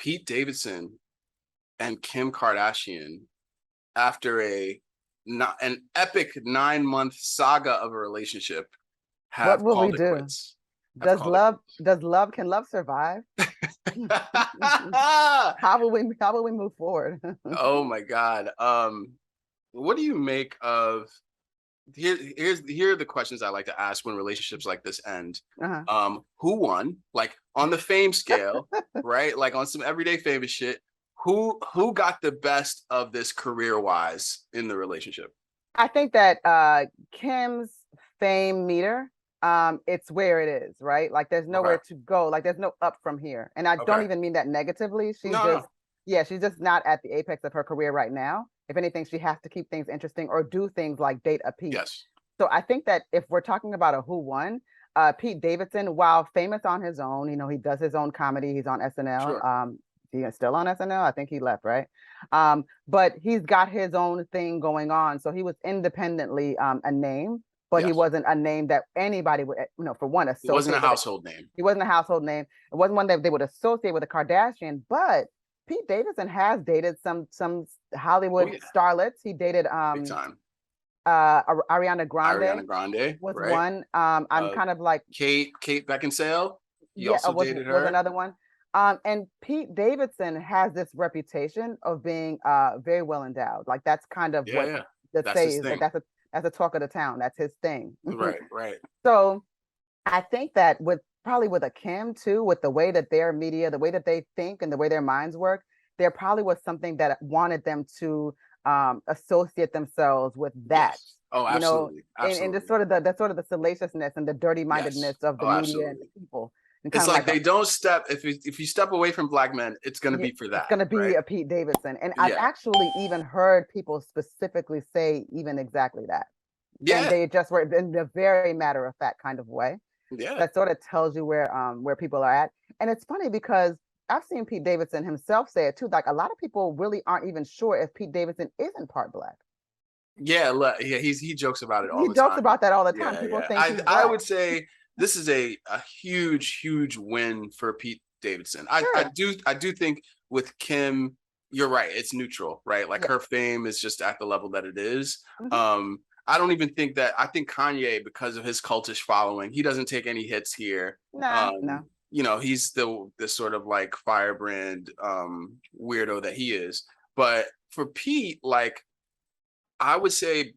Pete Davidson and Kim Kardashian, after an epic 9-month saga of a relationship, have What will we called it do? quits. Can love survive? How will we move forward? Oh my God. What do you make of here are the questions I like to ask when relationships like this end. Who won? Like on the fame scale, right? Like on some everyday famous shit. Who got the best of this career-wise in the relationship? I think that Kim's fame meter, it's where it is, right? Like there's nowhere to go. Like there's no up from here. And I don't even mean that negatively. She's she's just not at the apex of her career right now. If anything, she has to keep things interesting or do things like date a Pete. Yes. So I think that if we're talking about a who won, Pete Davidson, while famous on his own, he does his own comedy. He's on SNL. Sure. He's still on SNL. I think he left, right? But he's got his own thing going on. So he was independently a name, but he wasn't a name that anybody would, for one, associate. It wasn't a household name. He wasn't a household name. It wasn't one that they would associate with a Kardashian, but Pete Davidson has dated some Hollywood starlets. He dated big time. Ariana Grande. Ariana Grande was one. I'm kind of like Kate Beckinsale. You also dated her. Was another one. And Pete Davidson has this reputation of being very well endowed. Like that's kind of what the say is that that's a talk of the town. That's his thing. Right. So I think that with a Kim too, with the way that their media, the way that they think and the way their minds work, there probably was something that wanted them to associate themselves with that. Yes. Oh, absolutely. And the sort of the salaciousness and the dirty mindedness of the media and the people. And it's like they don't step, if you step away from black men, it's going to be for that. It's going to be a Pete Davidson. And I've actually even heard people specifically say even exactly that. Yeah. And they just were in a very matter of fact kind of way. Yeah. That sort of tells you where people are at. And it's funny because I've seen Pete Davidson himself say it too. Like a lot of people really aren't even sure if Pete Davidson isn't part black. Yeah, he jokes about it all the time. He jokes about that all the time. People think I would say this is a huge win for Pete Davidson. I do think with Kim, you're right. It's neutral, right? Like her fame is just at the level that it is. I don't even think that. I think Kanye, because of his cultish following, he doesn't take any hits here. No. He's the sort of like firebrand weirdo that he is. But for Pete, like I would say,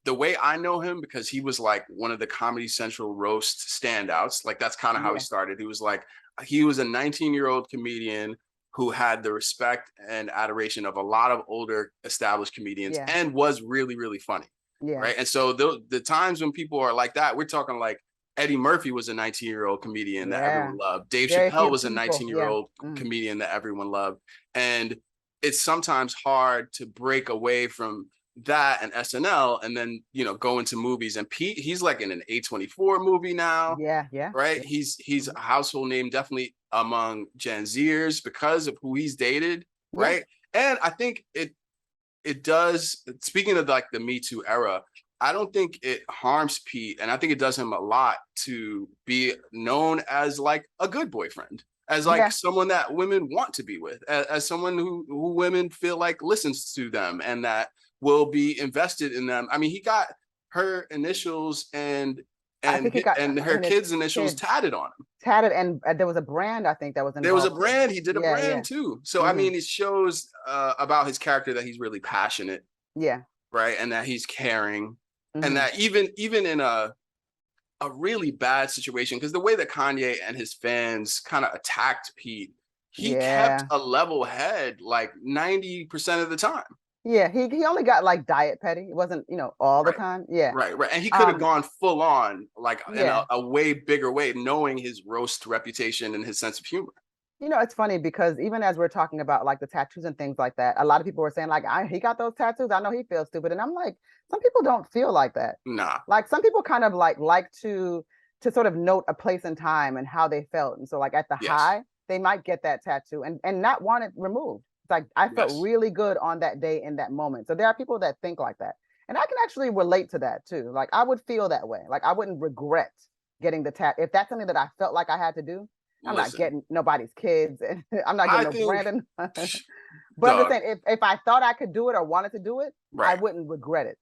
the way I know him, because he was like one of the Comedy Central roast standouts. Like that's kind of how he started. He was a 19-year-old comedian who had the respect and adoration of a lot of older established comedians and was really, really funny. Yeah. Right. And so the times when people are like that, we're talking like Eddie Murphy was a 19-year-old comedian that everyone loved. Dave Chappelle was a 19-year-old comedian that everyone loved. And it's sometimes hard to break away from that and SNL and then, go into movies. And Pete, he's like in an A24 movie now. Yeah. Right. He's a household name, definitely among Gen Zers because of who he's dated. Right. And I think it does, speaking of like the Me Too era, I don't think it harms Pete. And I think it does him a lot to be known as like a good boyfriend, as like someone that women want to be with, as someone who women feel like listens to them and that will be invested in them. I mean, he got her initials and her kids' initials tatted on him. And there was a brand, I think, that was involved. There was a brand. He did a brand too. So I mean, it shows about his character that he's really passionate. Yeah. Right. And that he's caring. And that even in a really bad situation, because the way that Kanye and his fans kind of attacked Pete, he kept a level head like 90% of the time. Yeah, he only got like diet petty. It wasn't, all the time. Yeah. Right. And he could have gone full on, like in a way bigger way, knowing his roast reputation and his sense of humor. It's funny because even as we're talking about like the tattoos and things like that, a lot of people were saying like, he got those tattoos. I know he feels stupid. And I'm like, some people don't feel like that. Nah. Like some people kind of like to sort of note a place and time and how they felt. And so like at the high, they might get that tattoo and not want it removed. It's like, I felt really good on that day in that moment. So there are people that think like that. And I can actually relate to that too. Like I would feel that way. Like I wouldn't regret getting the tattoo. If that's something that I felt like I had to do, I'm not Listen, getting nobody's kids, and I'm not I getting no think, Brandon. But I'm just dog, saying, if I thought I could do it or wanted to do it, I right. wouldn't regret it.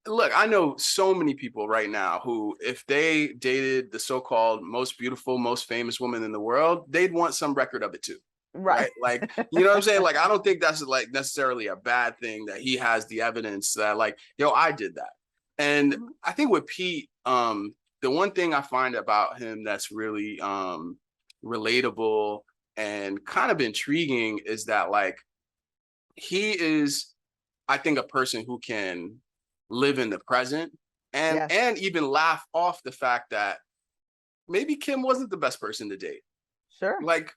Look, I know so many people right now who, if they dated the so-called most beautiful, most famous woman in the world, they'd want some record of it too. Right. Right. Like, you know what I'm saying? Like, I don't think that's like necessarily a bad thing that he has the evidence that, like, yo, I did that. And Mhm. I think with Pete, the one thing I find about him that's really relatable and kind of intriguing is that, like, he is, I think, a person who can live in the present Yes, and even laugh off the fact that maybe Kim wasn't the best person to date. sure. Like,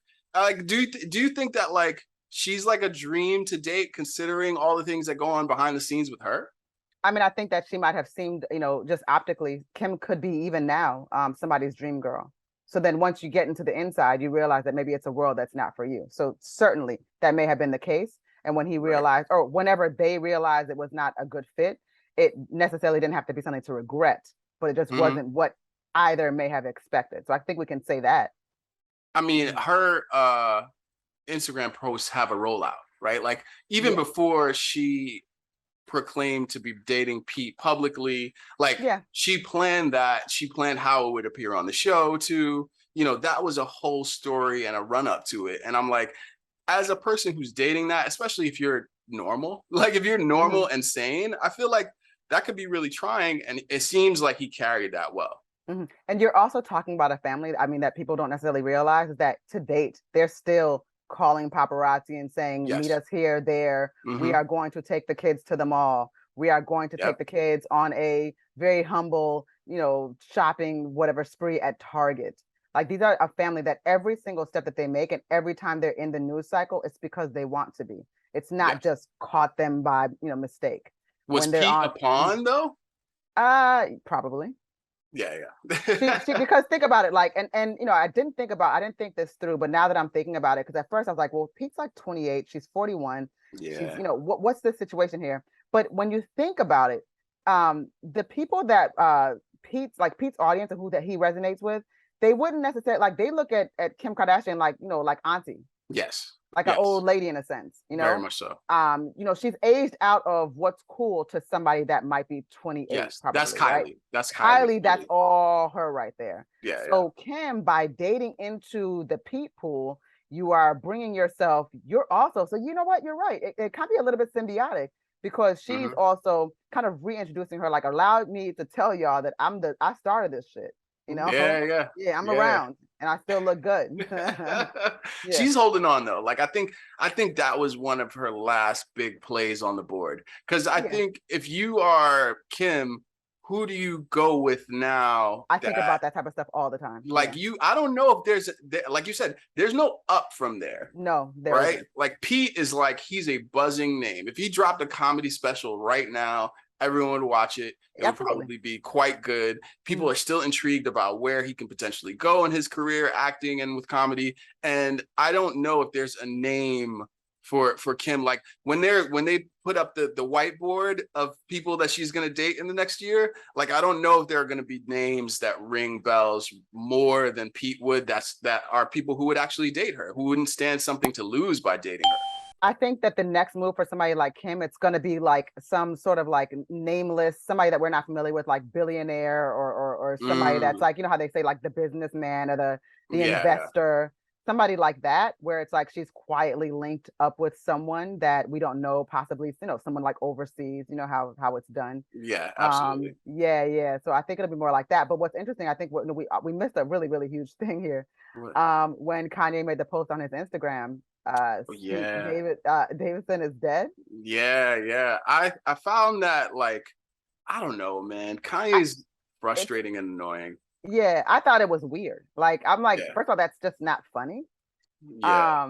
do you think that, like, she's like a dream to date considering all the things that go on behind the scenes with her? I mean, I think that she might have seemed, just optically, Kim could be even now somebody's dream girl. So then once you get into the inside, you realize that maybe it's a world that's not for you. So certainly that may have been the case. And when he Right. realized, or whenever they realized it was not a good fit, it necessarily didn't have to be something to regret, but it just Mm-hmm. wasn't what either may have expected. So I think we can say that. I mean, Mhm. her Instagram posts have a rollout, right? Like, even Yeah. before she proclaimed to be dating Pete publicly, like, Yeah. she planned how it would appear on the show too. You know, that was a whole story and a run up to it. And I'm like, as a person who's dating that, especially if you're normal, like if you're Hmm. normal and sane, I feel like that could be really trying. And it seems like he carried that well. Hmm. And you're also talking about a family, I mean, that people don't necessarily realize is that to date, they're still calling paparazzi and saying, meet Yes. us here, there. We Mm-hmm. are going to take the kids to the mall. We are going to take Yep. the kids on a very humble, shopping, whatever spree at Target. Like these are a family that every single step that they make and every time they're in the news cycle, it's because they want to be. It's not Yes. just caught them by, mistake. Was When they're Pete a on, pawn though? probably. Yeah, She yeah. because think about it, like, and I didn't think this through, but now that I'm thinking about it, because at first I was like, well, Pete's like 28, she's 41, she's, Yeah. what's the situation here? But when you think about it, the people that Pete's audience and who that he resonates with, they wouldn't necessarily, like, they look at Kim Kardashian like, like auntie, Yes. like an Yes. old lady in a sense, Very much so. she's aged out of what's cool to somebody that might be 28 Yes. That's probably, right? Kylie. That's Kylie. Kylie, that's Really. all her right there. Yeah, yeah. So Kim, by dating into the Pete pool, you are bringing yourself, you're also, so you know what, you're right. It can be a little bit symbiotic because she's Mm-hmm. also kind of reintroducing her, like, allowed me to tell y'all that I started this shit, you know? Yeah, yeah. Yeah, I'm Yeah. around and I still look good. Yeah. She's holding on though. Like, I think that was one of her last big plays on the board. Because I Yeah. think if you are Kim, who do you go with now I think that, about that type of stuff all the time. like, Yeah. you, I don't know if like you said, there's no up from there. No, there Right? isn't. Like, Pete is like, he's a buzzing name. If he dropped a comedy special right now, everyone would watch it. It would Absolutely. probably be quite good. People Mhm. are still intrigued about where he can potentially go in his career, acting and with comedy. And I don't know if there's a name for Kim. Like, when they put up the whiteboard of people that she's gonna date in the next year, like, I don't know if there are gonna be names that ring bells more than Pete would. That are people who would actually date her, who wouldn't stand something to lose by dating her. I think that the next move for somebody like Kim, it's going to be like some sort of like nameless, somebody that we're not familiar with, like billionaire or somebody that's Mm, like, how they say like the businessman or the yeah, yeah. investor, somebody like that, where it's like she's quietly linked up with someone that we don't know, possibly, someone like overseas, how it's done. Yeah, absolutely. Yeah, yeah. So I think it'll be more like that. But what's interesting, I think we missed a really, really huge thing here. What? When Kanye made the post on his Instagram, Oh, Pete yeah. Davidson is dead. Yeah, yeah. I found that, like, I don't know, man. I Kanye's it's frustrating and annoying. Yeah, I thought it was weird. Like, I'm like, Yeah. first of all, that's just not funny. Yeah.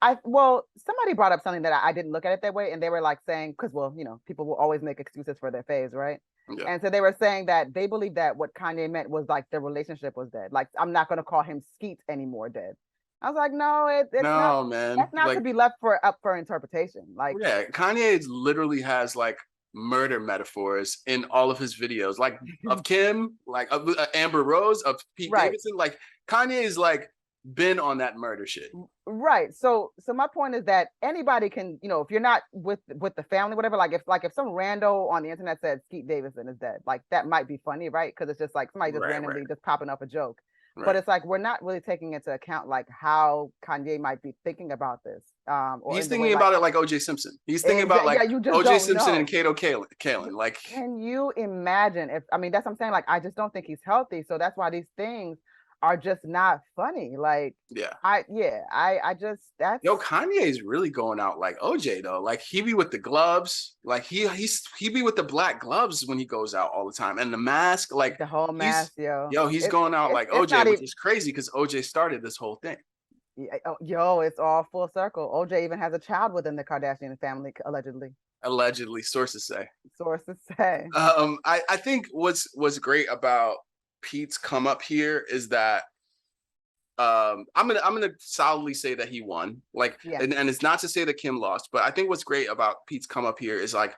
Somebody brought up something that I didn't look at it that way, and they were like saying, because, well, people will always make excuses for their faves, right? Yeah. And so they were saying that they believe that what Kanye meant was like the relationship was dead. Like, I'm not going to call him Skeet anymore dead. I was like, no, it's not. No, man. That's not to Like, be left for up for interpretation. Like, yeah, Kanye literally has, like, murder metaphors in all of his videos, like, of Kim, like, of Amber Rose, of Pete right. Davidson. Like, Kanye is like been on that murder shit. Right. So my point is that anybody can, you know, if you're not with the family, whatever, like if some rando on the internet said SKETE Davidson is dead, like that might be funny, right? Because it's just like somebody just randomly just popping up a joke. But it's like we're not really taking into account like how Kanye might be thinking about this. Or he's thinking about it like OJ Simpson. He's thinking about like OJ Simpson and Kato Kaelin. Like, can you imagine if, I mean, that's what I'm saying. Like, I just don't think he's healthy. So that's why these things are just not funny. Like, I just, that's, yo, Kanye is really going out like OJ though. Like he be with the gloves, like he be with the black gloves when he goes out all the time, and the mask, like the whole mask, he's going out like OJ, which is crazy because OJ started this whole thing. Yo, it's all full circle. OJ even has a child within the Kardashian family, allegedly. Allegedly, sources say. I think what's great about Pete's come up here is that I'm gonna solidly say that he won. Like, and it's not to say that Kim lost, but I think what's great about Pete's come up here is like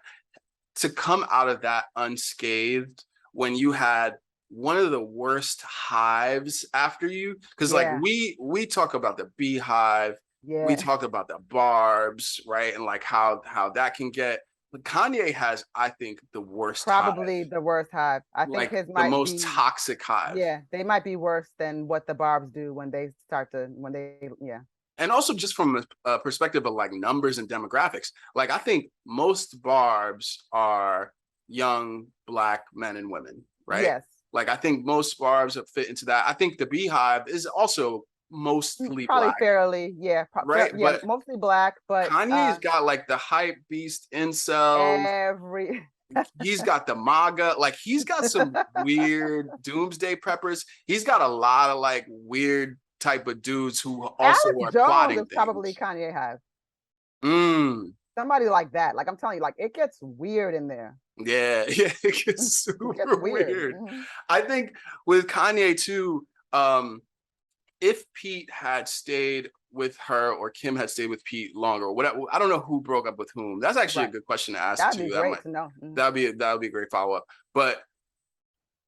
to come out of that unscathed when you had one of the worst hives after you, because like we talk about the beehive, we talked about the barbs, right, and like how that can get. But Kanye has, I think, the worst probably hive. The worst hive. I think his might the most toxic hive. Yeah, they might be worse than what the barbs do when they start to And also just from a perspective of like numbers and demographics, like I think most barbs are young Black men and women, right? Yes. Like I think most barbs fit into that. I think the beehive is also mostly probably Black. Fairly, right. But mostly Black. But Kanye's got like the hype beast incels. He's got the MAGA, like he's got some weird doomsday preppers. He's got a lot of like weird type of dudes who also Alex are Jones plotting is things. Probably Kanye hive. Somebody like that. Like I'm telling you, like it gets weird in there. Yeah, it gets super weird. I think with Kanye too, if Pete had stayed with her or Kim had stayed with Pete longer, or whatever, I don't know who broke up with whom. That's actually a good question to ask. That'd be great to know. That'd be a great follow-up. But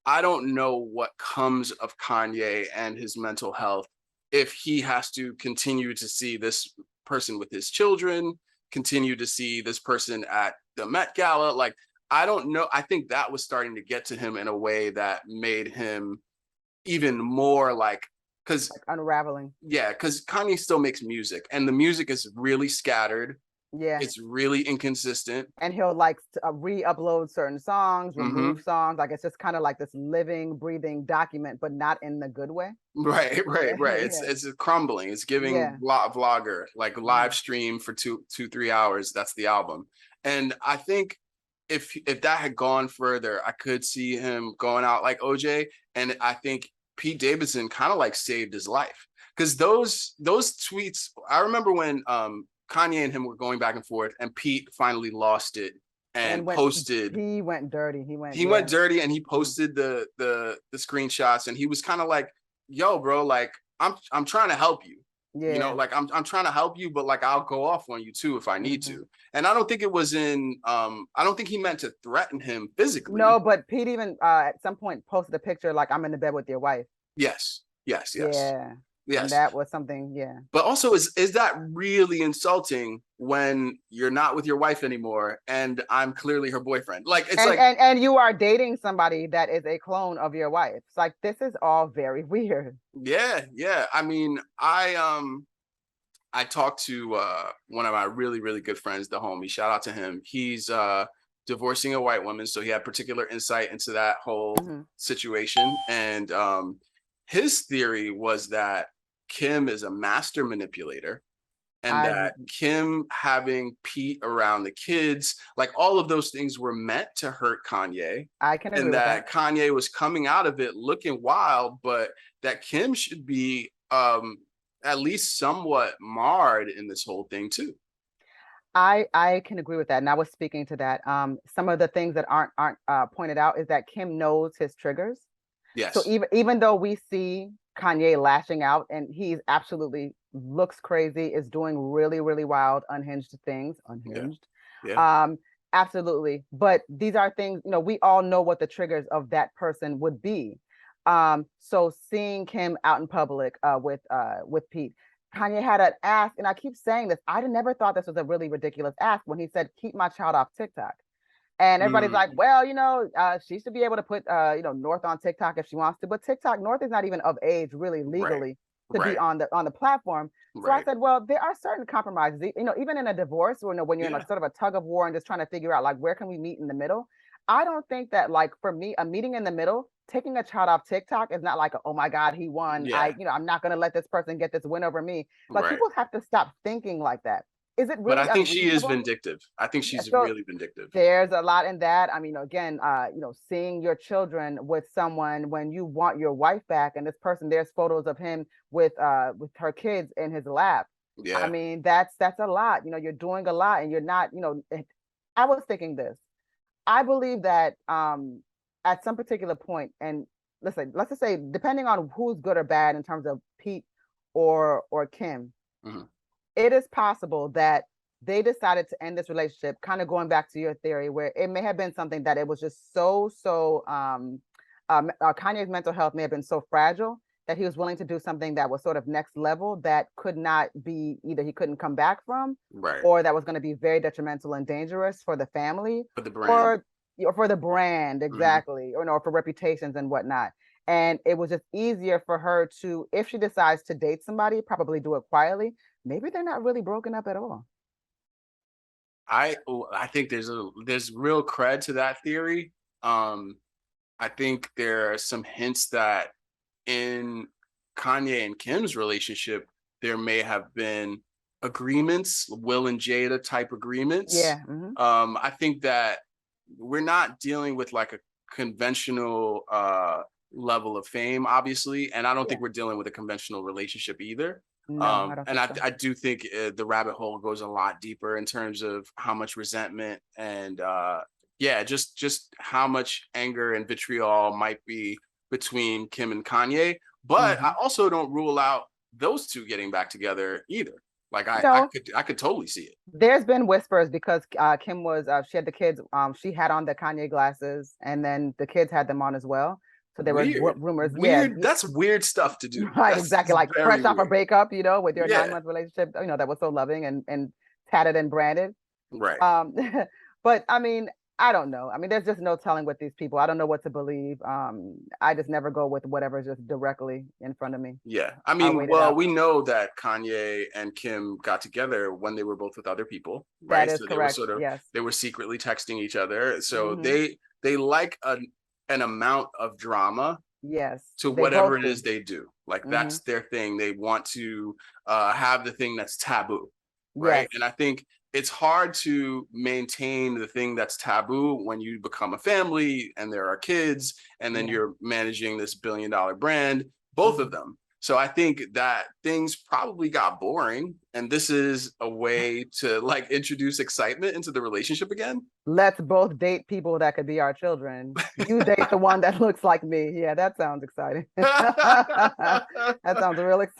I don't know what comes of Kanye and his mental health if he has to continue to see this person with his children, continue to see this person at the Met Gala. Like, I don't know. I think that was starting to get to him in a way that made him even more like, because unraveling. Yeah, because Kanye still makes music, and the music is really scattered. Yeah, it's really inconsistent, and he'll like re-upload certain songs, remove songs. Like it's just kind of like this living, breathing document, but not in the good way. Right. It's crumbling. It's giving vlogger, like live stream for 2-3 hours. That's the album. And I think if that had gone further, I could see him going out like OJ. And I think Pete Davidson kind of like saved his life, because those tweets, I remember when Kanye and him were going back and forth, and Pete finally lost it and posted. He went dirty. He went dirty, and he posted the screenshots, and he was kind of like, "Yo, bro, like I'm trying to help you. You know, like I'm trying to help you, but like I'll go off on you too if I need to." And I don't think it was I don't think he meant to threaten him physically. No, but Pete even at some point posted a picture like, "I'm in the bed with your wife." Yes. And that was something, But also, is that really insulting when you're not with your wife anymore and I'm clearly her boyfriend? Like it's and you are dating somebody that is a clone of your wife. It's like, this is all very weird. Yeah. I mean, I talked to one of my really, really good friends, the homie. Shout out to him. He's divorcing a white woman, so he had particular insight into that whole situation. And his theory was that Kim is a master manipulator, and that Kim having Pete around the kids, like all of those things were meant to hurt Kanye. I can agree with that. Kanye was coming out of it looking wild, but that Kim should be at least somewhat marred in this whole thing too. I can agree with that, and I was speaking to that. Some of the things that aren't pointed out is that Kim knows his triggers. Yes. So even though we see Kanye lashing out, and he's absolutely looks crazy, is doing really, really wild, unhinged things. Absolutely. But these are things, we all know what the triggers of that person would be. So seeing Kim out in public with Pete, Kanye had an ask, and I keep saying this, I never thought this was a really ridiculous ask when he said, keep my child off TikTok. And everybody's like, well, she should be able to put, North on TikTok if she wants to, but TikTok, North is not even of age really legally to be on the platform. So I said, well, there are certain compromises, even in a divorce, or when you're in a sort of a tug of war and just trying to figure out like, where can we meet in the middle? I don't think that, like, for me, a meeting in the middle, taking a child off TikTok is not like, oh my God, he won. I'm not going to let this person get this win over me. Like, people have to stop thinking like that. Is it really? But I think she is vindictive. I think she's really vindictive. There's a lot in that. I mean, again, seeing your children with someone when you want your wife back, and this person, there's photos of him with her kids in his lap. Yeah. I mean, that's a lot. You're doing a lot, and you're not. I was thinking this. I believe that at some particular point, and let's just say, depending on who's good or bad in terms of Pete or Kim, it is possible that they decided to end this relationship, kind of going back to your theory, where it may have been something that it was just Kanye's mental health may have been so fragile that he was willing to do something that was sort of next level, that could not be, either he couldn't come back from, or that was going to be very detrimental and dangerous for the family, for the brand, or for the brand, exactly, or for reputations and whatnot. And it was just easier for her to, if she decides to date somebody, probably do it quietly. Maybe they're not really broken up at all. I think there's real cred to that theory. I think there are some hints that in Kanye and Kim's relationship, there may have been agreements, Will and Jada type agreements. Yeah. I think that we're not dealing with like a conventional level of fame, obviously, and I don't think we're dealing with a conventional relationship either. No, I do think the rabbit hole goes a lot deeper in terms of how much resentment and just how much anger and vitriol might be between Kim and Kanye. But I also don't rule out those two getting back together either. Like I could totally see it. There's been whispers because Kim was she had the kids, she had on the Kanye glasses, and then the kids had them on as well. So there were rumors. Weird. That's weird stuff to do. Right, that's exactly. Like fresh off a breakup, with your 9-month relationship, that was so loving and tatted and branded. Right. But I mean, I don't know. I mean, there's just no telling with these people. I don't know what to believe. I just never go with whatever's just directly in front of me. Yeah. I mean, well, we know that Kanye and Kim got together when they were both with other people, right? That is correct. They were yes. They were secretly texting each other. So they like an amount of drama, to whatever it is they do. Like that's their thing. They want to have the thing that's taboo, right? Yes. And I think it's hard to maintain the thing that's taboo when you become a family and there are kids, and then you're managing this billion-dollar brand, both of them. So I think that things probably got boring, and this is a way to like introduce excitement into the relationship again. Let's both date people that could be our children. You date the one that looks like me. Yeah, that sounds exciting. That sounds real exciting.